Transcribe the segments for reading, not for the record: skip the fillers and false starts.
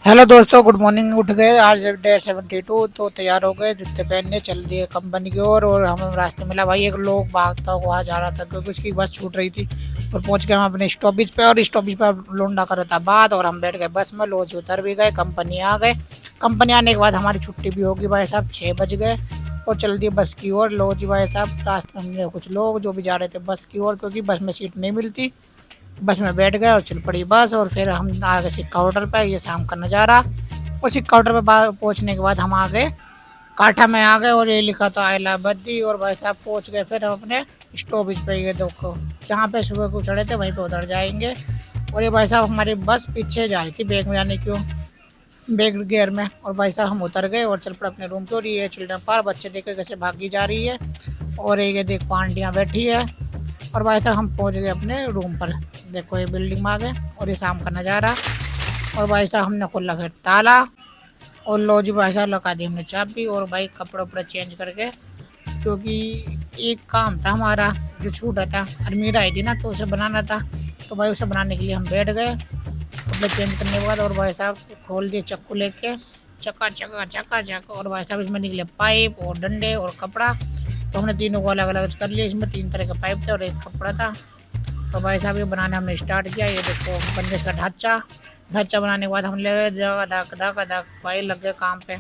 Hello दोस्तों, good morning. उठ गए आज डे 72, तो तैयार हो गए, जूते पहनने चल दिए कंपनी की ओर। और हमें रास्ते मिला भाई एक लोग भागता हुआ जा रहा था क्योंकि उसकी बस छूट रही थी। और पहुंच गए हम अपने स्टॉपेज पे, और स्टॉपेज पर लोंडा कर रहा था बात, और हम बैठ गए बस में। लोज उतर भी गए, कंपनी आ गए। कंपनी आने के बाद हमारी छुट्टी भी होगी भाई साहब, 6 बज गए। और चल दिए बस की ओर। लो जी भाई साहब, रास्ते में मिले कुछ लोग जो भी जा रहे थे बस की ओर, क्योंकि बस में सीट नहीं मिलती। बस में बैठ गए और चल पड़ी बस। और फिर हम आ गए सिक्का होटल पर। ये शाम का नज़ारा। और सिक्का होटल पर पहुंचने के बाद हम आ गए काठा में आ गए, और ये लिखा था आई लव बद्दी। और भाई साहब पहुंच गए फिर हम अपने स्टॉपेज पे। ये देखो, जहाँ पे सुबह को चढ़े थे वहीं पे उतर जाएंगे। और ये भाई साहब हमारी बस पीछे जा रही थी बैग में जाने क्यों, बैग गियर में। और भाई साहब हम उतर गए और चल पड़े अपने रूम पे। और ये चिल्ड्रन पार्क, बच्चे देखे कैसे भागी जा रही है। और ये देखो आंटियाँ बैठी है। और भाई साहब हम पहुंच गए अपने रूम पर। देखो ये बिल्डिंग में आ गए, और ये शाम का नज़ारा। और भाई साहब हमने खोला फिर ताला, और लो जी भाई साहब लगा दी हमने चाबी। और भाई कपड़े वपड़े चेंज करके, क्योंकि एक काम था हमारा जो छूटा था, अलमीरा आई थी ना, तो उसे बनाना था। तो भाई उसे बनाने के लिए हम बैठ गए कपड़े चेंज करने के बाद। और भाई साहब खोल दिए चाकू लेके, चक्का चक्का चक्का चक्का। और भाई साहब इसमें निकले पाइप और डंडे और कपड़ा। तो हमने तीनों को अलग अलग कर लिया। इसमें 3 तरह के पाइप थे और एक कपड़ा था। तो भाई साहब ये बनाने हमने स्टार्ट किया। ये देखो बन गया इसका ढांचा। ढांचा बनाने के बाद हम ले गए धक धक धक, भाई लग गए काम पे।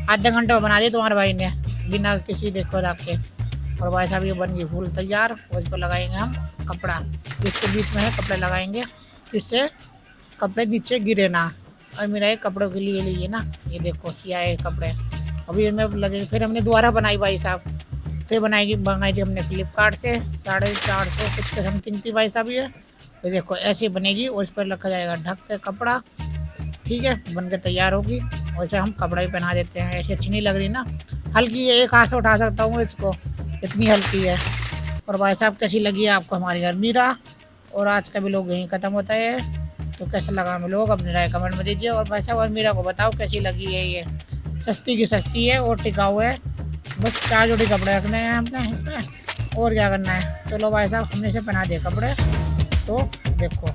आधे घंटे में बना दिया तुम्हारे भाई ने, बिना किसी देखो दाग के। और भाई साहब ये बन गई फुल तैयार। और इस पर लगाएंगे हम कपड़ा, इसके बीच में है कपड़े लगाएंगे, इससे कपड़े नीचे गिरे ना। और मेरा ये कपड़ों के लिए लिए ना, ये देखो किया है कपड़े। अभी इनमें लगे। फिर हमने दोबारा बनाई भाई साहब। तो ये मंगाई थी हमने फ्लिपकार्ट से, 450 कुछ के समथिंग थी भाई साहब ये। तो देखो ऐसे बनेगी, और इस पर रखा जाएगा ढक के कपड़ा। ठीक है, बन के तैयार होगी। वैसे हम कपड़ा भी पहना देते हैं, ऐसी अच्छी नहीं लग रही ना। हल्की है, एक हाथ से उठा सकता हूँ इसको, इतनी हल्की है। और भाई साहब कैसी लगी है आपको हमारी अलमीरा। और आज का भी लोग यहीं ख़त्म होता है। तो कैसा लगा हमें लोग अपनी राय कमेंट में दीजिए। और भाई साहब अलमीरा को बताओ कैसी लगी है। ये सस्ती की सस्ती है और टिकाऊ है। बस 4 जोड़ी कपड़े रखने हैं हमने इसमें, और क्या करना है। चलो भाई साहब हमने इसे पहना दिए कपड़े। तो देखो